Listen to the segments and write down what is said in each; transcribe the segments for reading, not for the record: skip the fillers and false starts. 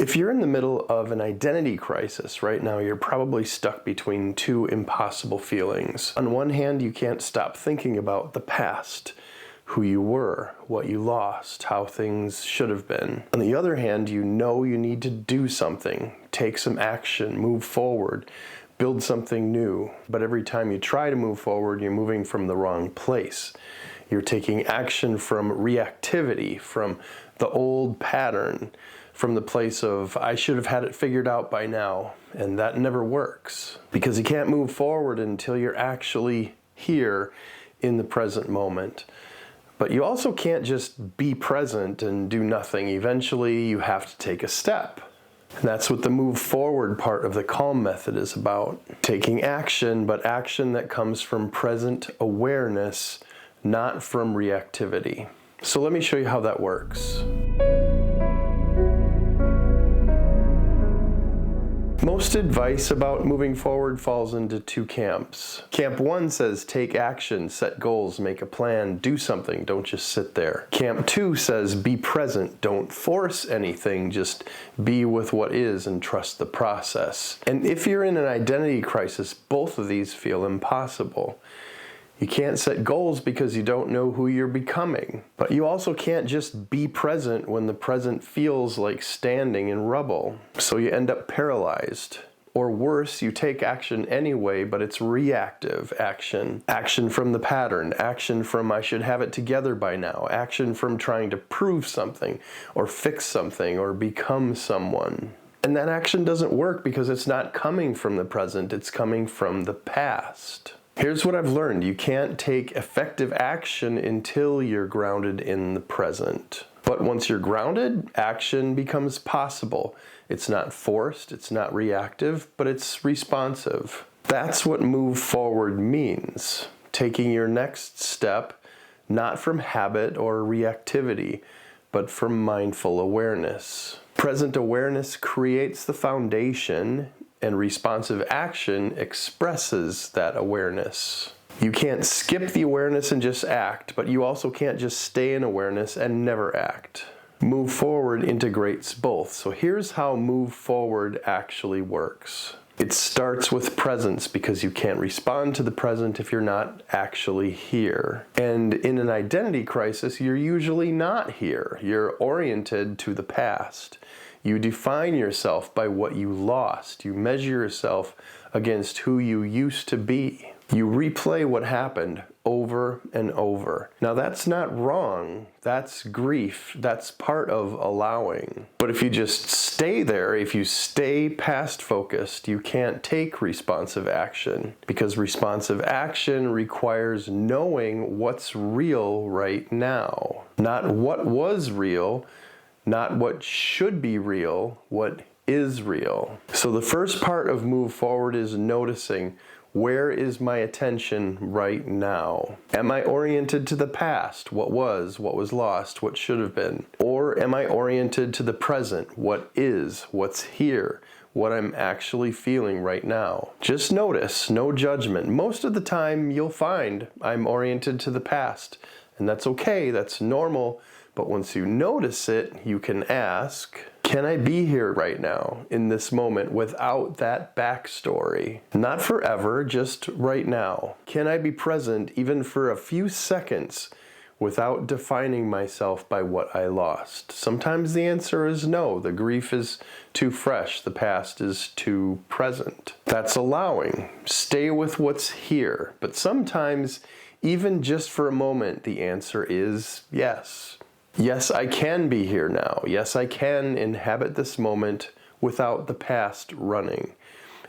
If you're in the middle of an identity crisis right now, you're probably stuck between two impossible feelings. On one hand, you can't stop thinking about the past, who you were, what you lost, how things should have been. On the other hand, you know you need to do something, take some action, move forward, build something new. But every time you try to move forward, you're moving from the wrong place. You're taking action from reactivity, from the old pattern, from the place of, I should have had it figured out by now. And that never works, because you can't move forward until you're actually here in the present moment. But you also can't just be present and do nothing. Eventually, you have to take a step. And that's what the move forward part of the C.A.L.M method is about. Taking action, but action that comes from present awareness, not from reactivity. So let me show you how that works. Most advice about moving forward falls into two camps. Camp 1 says take action, set goals, make a plan, do something, don't just sit there. Camp 2 says be present, don't force anything, just be with what is and trust the process. And if you're in an identity crisis, both of these feel impossible. You can't set goals because you don't know who you're becoming. But you also can't just be present when the present feels like standing in rubble. So you end up paralyzed. Or worse, you take action anyway, but it's reactive action. Action from the pattern, action from I should have it together by now, action from trying to prove something, or fix something, or become someone. And that action doesn't work because it's not coming from the present, it's coming from the past. Here's what I've learned. You can't take effective action until you're grounded in the present. But once you're grounded, action becomes possible. It's not forced, it's not reactive, but it's responsive. That's what move forward means. Taking your next step, not from habit or reactivity, but from mindful awareness. Present awareness creates the foundation, and responsive action expresses that awareness. You can't skip the awareness and just act, but you also can't just stay in awareness and never act. Move forward integrates both. So here's how move forward actually works. It starts with presence, because you can't respond to the present if you're not actually here. And in an identity crisis, you're usually not here. You're oriented to the past. You define yourself by what you lost. You measure yourself against who you used to be. You replay what happened over and over. Now that's not wrong. That's grief. That's part of allowing. But if you just stay there, if you stay past focused, you can't take responsive action, because responsive action requires knowing what's real right now. Not what was real, not what should be real, what is real. So the first part of move forward is noticing, where is my attention right now? Am I oriented to the past, what was lost, what should have been? Or am I oriented to the present, what is, what's here, what I'm actually feeling right now? Just notice, no judgment. Most of the time you'll find I'm oriented to the past, and that's okay, that's normal. But once you notice it, you can ask, can I be here right now, in this moment, without that backstory? Not forever, just right now. Can I be present even for a few seconds without defining myself by what I lost? Sometimes the answer is no. The grief is too fresh. The past is too present. That's allowing. Stay with what's here. But sometimes, even just for a moment, the answer is yes. Yes, I can be here now. Yes, I can inhabit this moment without the past running.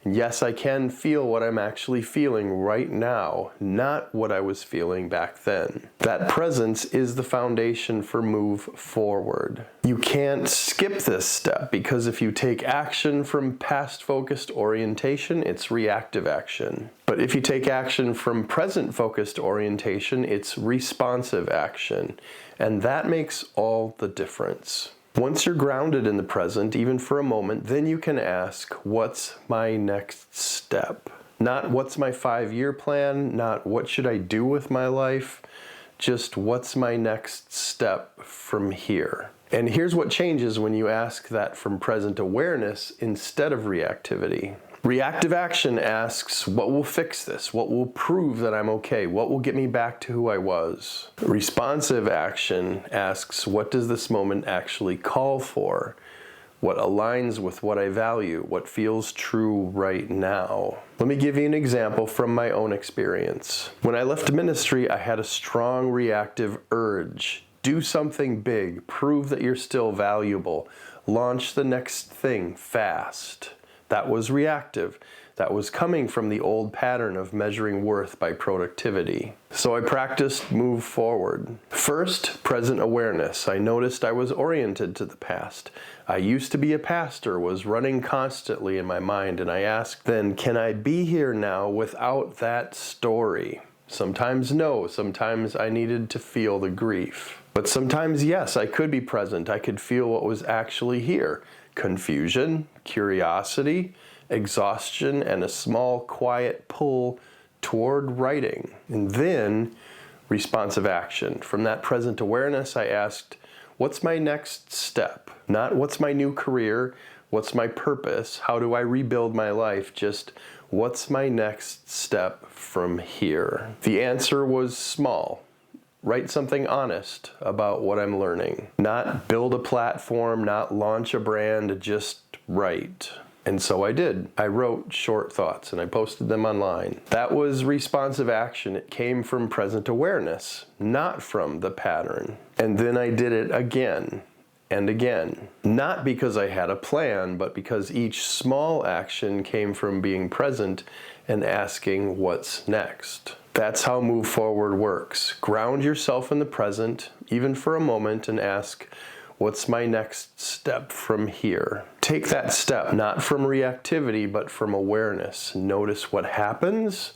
Yes, I can feel what I'm actually feeling right now, not what I was feeling back then. That presence is the foundation for move forward. You can't skip this step, because if you take action from past-focused orientation, it's reactive action. But if you take action from present-focused orientation, it's responsive action. And that makes all the difference. Once you're grounded in the present, even for a moment, then you can ask, what's my next step? Not what's my 5-year plan, not what should I do with my life, just what's my next step from here? And here's what changes when you ask that from present awareness instead of reactivity. Reactive action asks, what will fix this? What will prove that I'm okay? What will get me back to who I was? Responsive action asks, what does this moment actually call for? What aligns with what I value? What feels true right now? Let me give you an example from my own experience. When I left ministry, I had a strong reactive urge. Do something big. Prove that you're still valuable. Launch the next thing fast. That was reactive. That was coming from the old pattern of measuring worth by productivity. So I practiced move forward. First, present awareness. I noticed I was oriented to the past. I used to be a pastor, was running constantly in my mind, and I asked then, can I be here now without that story? Sometimes no, sometimes I needed to feel the grief. But sometimes yes, I could be present. I could feel what was actually here. Confusion, curiosity, exhaustion, and a small quiet pull toward writing. And then responsive action. From that present awareness, I asked, what's my next step? Not what's my new career, what's my purpose, how do I rebuild my life, just what's my next step from here? The answer was small. Write something honest about what I'm learning. Not build a platform, not launch a brand, just write. And so I did. I wrote short thoughts and I posted them online. That was responsive action. It came from present awareness, not from the pattern. And then I did it again and again. Not because I had a plan, but because each small action came from being present and asking what's next. That's how move forward works. Ground yourself in the present, even for a moment, and ask, what's my next step from here? Take that step, not from reactivity, but from awareness. Notice what happens,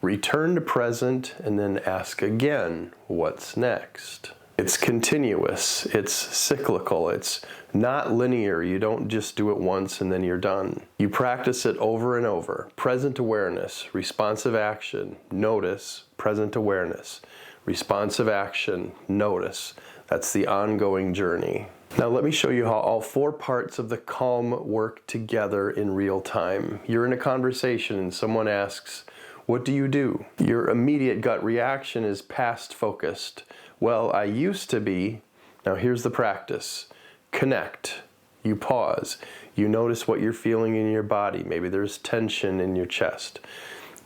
return to present, and then ask again, what's next? It's continuous, it's cyclical, it's not linear. You don't just do it once and then you're done. You practice it over and over. Present awareness, responsive action, notice, present awareness, responsive action, notice. That's the ongoing journey. Now let me show you how all four parts of the C.A.L.M work together in real time. You're in a conversation and someone asks, what do you do? Your immediate gut reaction is past focused. Well, I used to be. Now here's the practice. Connect. You pause. You notice what you're feeling in your body. Maybe there's tension in your chest.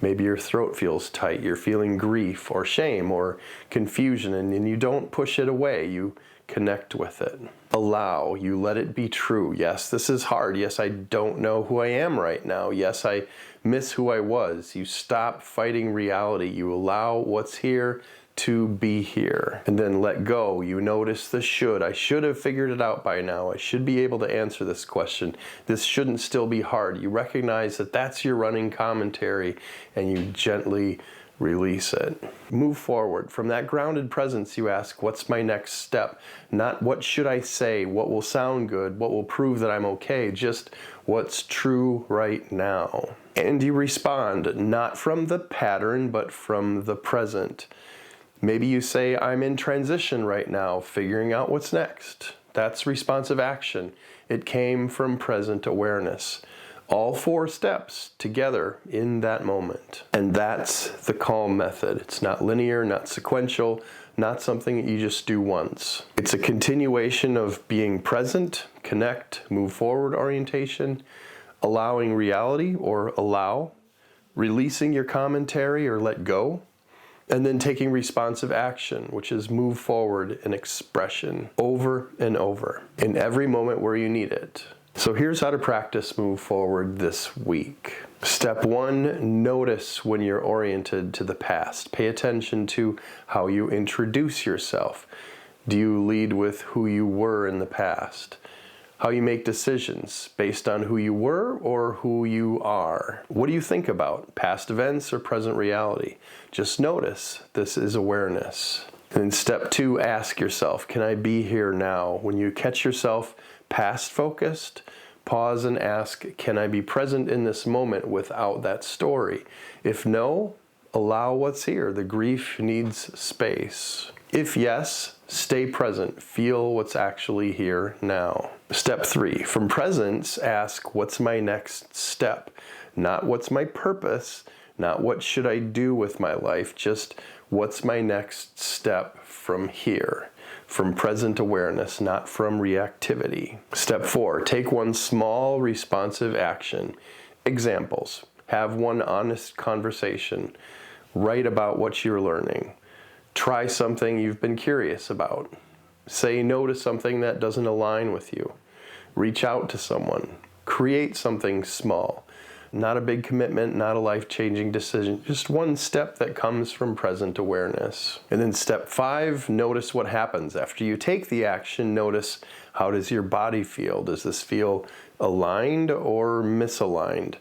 Maybe your throat feels tight. You're feeling grief or shame or confusion, and you don't push it away. You connect with it. Allow. You let it be true. Yes, this is hard. Yes, I don't know who I am right now. Yes, I miss who I was. You stop fighting reality. You allow what's here to be here. And then let go. You notice the should. I should have figured it out by now. I should be able to answer this question. This shouldn't still be hard. You recognize that that's your running commentary and you gently release it. Move forward. From that grounded presence, you ask, what's my next step? Not what should I say? What will sound good? What will prove that I'm okay? Just what's true right now. And you respond, not from the pattern, but from the present. Maybe you say, I'm in transition right now, figuring out what's next. That's responsive action. It came from present awareness. All four steps together in that moment. And that's the C.A.L.M method. It's not linear, not sequential, not something that you just do once. It's a continuation of being present, connect, move forward orientation, allowing reality or allow, releasing your commentary or let go, and then taking responsive action, which is move forward and expression over and over in every moment where you need it. So here's how to practice move forward this week. Step 1, notice when you're oriented to the past. Pay attention to how you introduce yourself. Do you lead with who you were in the past? How you make decisions based on who you were or who you are. What do you think about? Past events or present reality? Just notice. This is awareness. And then step 2, ask yourself, can I be here now? When you catch yourself past focused, pause and ask, can I be present in this moment without that story? If no, allow what's here. The grief needs space. If yes, stay present. Feel what's actually here now. Step 3, from presence, ask, what's my next step? Not what's my purpose, not what should I do with my life, just what's my next step from here. From present awareness, not from reactivity. Step 4, take one small responsive action. Examples. Have one honest conversation. Write about what you're learning. Try something you've been curious about. Say no to something that doesn't align with you. Reach out to someone. Create something small. Not a big commitment, not a life-changing decision, just one step that comes from present awareness. And then step 5, notice what happens. After you take the action, notice, how does your body feel? Does this feel aligned or misaligned?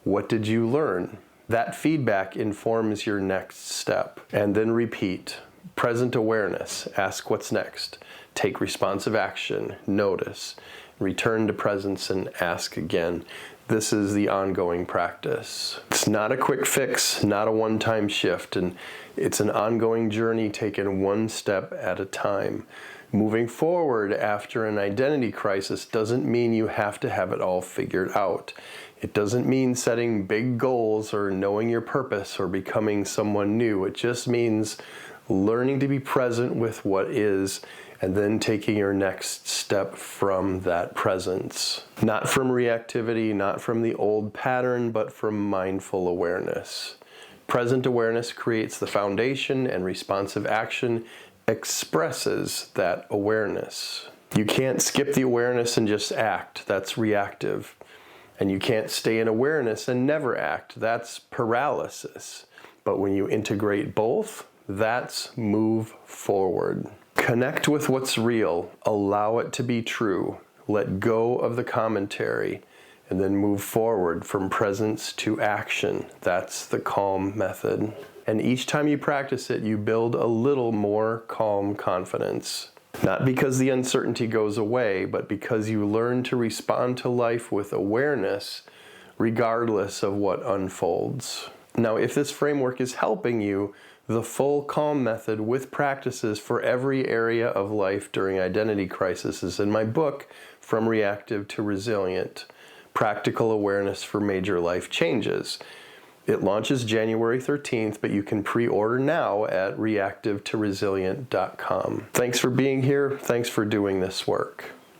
What did you learn? That feedback informs your next step. And then repeat. Present awareness. Ask what's next. Take responsive action. Notice. Return to presence and ask again. This is the ongoing practice. It's not a quick fix, not a one-time shift, and it's an ongoing journey taken one step at a time. Moving forward after an identity crisis doesn't mean you have to have it all figured out. It doesn't mean setting big goals or knowing your purpose or becoming someone new. It just means learning to be present with what is and then taking your next step from that presence. Not from reactivity, not from the old pattern, but from mindful awareness. Present awareness creates the foundation, and responsive action expresses that awareness. You can't skip the awareness and just act. That's reactive. And you can't stay in awareness and never act. That's paralysis. But when you integrate both, that's move forward. Connect with what's real. Allow it to be true. Let go of the commentary. And then move forward from presence to action. That's the C.A.L.M method. And each time you practice it, you build a little more calm confidence. Not because the uncertainty goes away, but because you learn to respond to life with awareness, regardless of what unfolds. Now, if this framework is helping you, the full C.A.L.M method with practices for every area of life during identity crisis is in my book, From Reactive to Resilient: Practical Awareness for Major Life Changes. It launches January 13th, but you can pre-order now at reactivetoresilient.com. Thanks for being here. Thanks for doing this work.